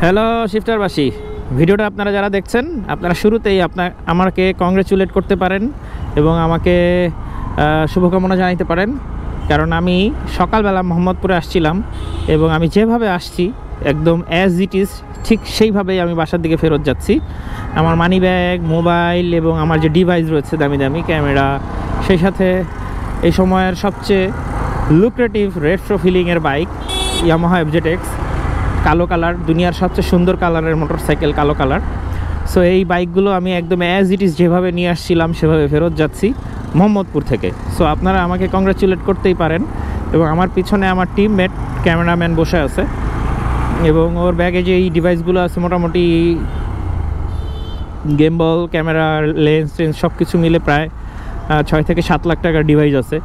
Hello শিফটারবাসী, ভিডিওটা আপনারা যারা দেখছেন আপনারা শুরুতেই আমাকে কংগ্রেচুলেট করতে পারেন এবং আমাকে শুভকামনা জানাতে পারেন। কারণ আমি সকালবেলা মোহাম্মদপুরে আসছিলাম এবং আমি যেভাবে আসছি একদম অ্যাজ ইট ইজ ঠিক সেইভাবেই আমি বাসার দিকে ফেরত যাচ্ছি। আমার মানি ব্যাগ, মোবাইল এবং আমার যে ডিভাইস রয়েছে দামি দামি ক্যামেরা, সেই সাথে এই সময়ের সবচেয়ে লুক্রেটিভ রেট্রো ফিলিংয়ের বাইক ইয়ামাহা FZ-X, কালো কালার, দুনিয়ার সবচেয়ে সুন্দর কালারের মোটরসাইকেল কালো কালার। সো এই বাইকগুলো আমি একদম অ্যাজ ইট ইজ যেভাবে নিয়ে আসছিলাম সেভাবে ফেরত যাচ্ছি মোহাম্মদপুর থেকে। সো আপনারা আমাকে কংগ্রেচুলেট করতেই পারেন। এবং আমার পিছনে আমার টিমমেট ক্যামেরাম্যান বসে আছে এবং ওর ব্যাগে যে এই ডিভাইসগুলো আছে মোটামুটি গেমবল, ক্যামেরা, লেন্স সব কিছু মিলে প্রায় 6 থেকে 7 লাখ টাকার ডিভাইস আছে।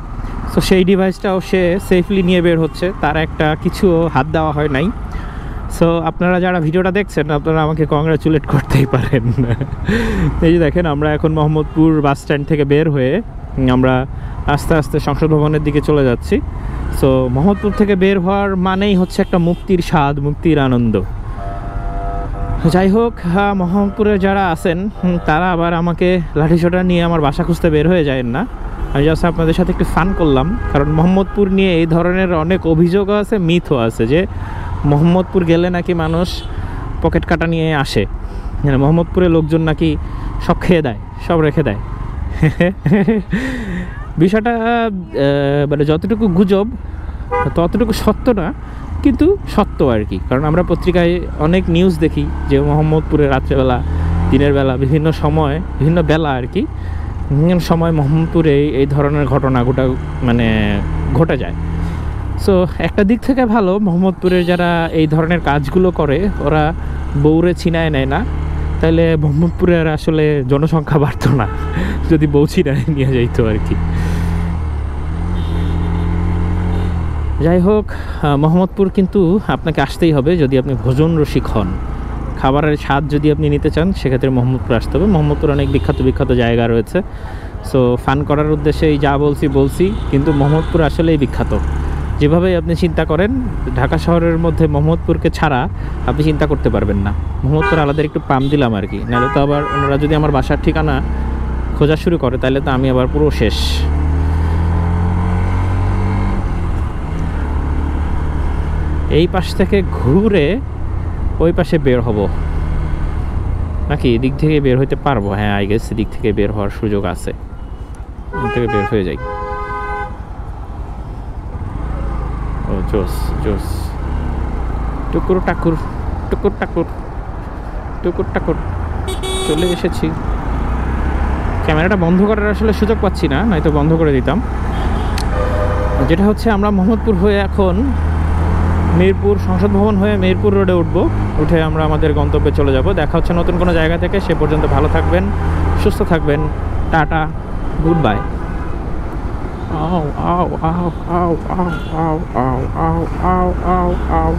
সো সেই ডিভাইসটাও সে সেফলি নিয়ে বের হচ্ছে, তার একটা কিছু হাত দেওয়া হয় নাই। সো আপনারা যারা ভিডিওটা দেখছেন আপনারা আমাকে কংগ্রাচুলেট করতেই পারেন। এই যে দেখেন, আমরা এখন মোহাম্মদপুর বাস স্ট্যান্ড থেকে বের হয়ে আমরা আস্তে আস্তে সংসদ ভবনের দিকে চলে যাচ্ছি। সো মোহাম্মদপুর থেকে বের হওয়ার মানেই হচ্ছে একটা মুক্তির স্বাদ, মুক্তির আনন্দ। যাই হোক, মোহাম্মদপুরে যারা আছেন তারা আবার আমাকে লাঠিসোঁটা নিয়ে আমার বাসা খুঁজতে বের হয়ে যায় না। আমি জাস্ট আপনাদের সাথে একটু ফান করলাম, কারণ মোহাম্মদপুর নিয়ে এই ধরনের অনেক অভিযোগও আছে, মিথও আছে যে মোহাম্মদপুর গেলে নাকি মানুষ পকেট কাটা নিয়ে আসে, মানে মোহাম্মদপুরে লোকজন নাকি সব খেয়ে দেয়, সব রেখে দেয়। বিষয়টা মানে যতটুকু গুজব ততটুকু সত্য না, কিন্তু সত্য আর কি। কারণ আমরা পত্রিকায় অনেক নিউজ দেখি যে মোহাম্মদপুরে রাত্রেবেলা, দিনের বেলা, বিভিন্ন সময়, বিভিন্ন বেলা আর কি, বিভিন্ন সময় মোহাম্মদপুরে এই ধরনের ঘটনা মানে ঘটে যায়। সো একটা দিক থেকে ভালো, মোহাম্মদপুরের যারা এই ধরনের কাজগুলো করে ওরা বউরে ছিনায় নেয় না, তাহলে মোহাম্মদপুরের আসলে জনসংখ্যা বাড়তো না যদি বউ ছিনায় নিয়ে যাইতো আর কি। যাই হোক, মোহাম্মদপুর কিন্তু আপনাকে আসতেই হবে যদি আপনি ভোজন রসিক হন। খাবারের স্বাদ যদি আপনি নিতে চান সেক্ষেত্রে মোহাম্মদপুর আসতে হবে। মোহাম্মদপুর অনেক বিখ্যাত জায়গা রয়েছে। সো ফান করার উদ্দেশ্যে এই যা বলছি, কিন্তু মোহাম্মদপুর আসলেই বিখ্যাত। যেভাবেই আপনি চিন্তা করেন, ঢাকা শহরের মধ্যে মোহাম্মদপুরকে ছাড়া আপনি চিন্তা করতে পারবেন না। মোহাম্মদপুর আলাদা একটু পাম দিলাম আর কি, নাহলে তো আবার ওনারা যদি আমার বাসার ঠিকানা খোঁজা শুরু করে তাহলে তো আমি আবার পুরো শেষ। এই পাশ থেকে ঘুরে ওই পাশে বের হব নাকি এদিক থেকে বের হইতে পারবো? হ্যাঁ, আই গেস এদিক থেকে বের হওয়ার সুযোগ আছে, এদিক থেকে বের হয়ে যাই। ও জোস জোস, টুকুর টাকুর টুকুর টাকুর টুকুর টাকুর চলে এসেছি। ক্যামেরাটা বন্ধ করার আসলে সুযোগ পাচ্ছি না, নয়তো বন্ধ করে দিতাম। যেটা হচ্ছে, আমরা মোহাম্মদপুর হয়ে এখন মিরপুর, সংসদ ভবন হয়ে মিরপুর রোডে উঠে আমরা আমাদের গন্তব্যে চলে যাব। দেখা হচ্ছে নতুন কোনো জায়গা থেকে। সে পর্যন্ত ভালো থাকবেন, সুস্থ থাকবেন। Tata, good bye. আও আও আও আও আও আও আও আও আও আও আও।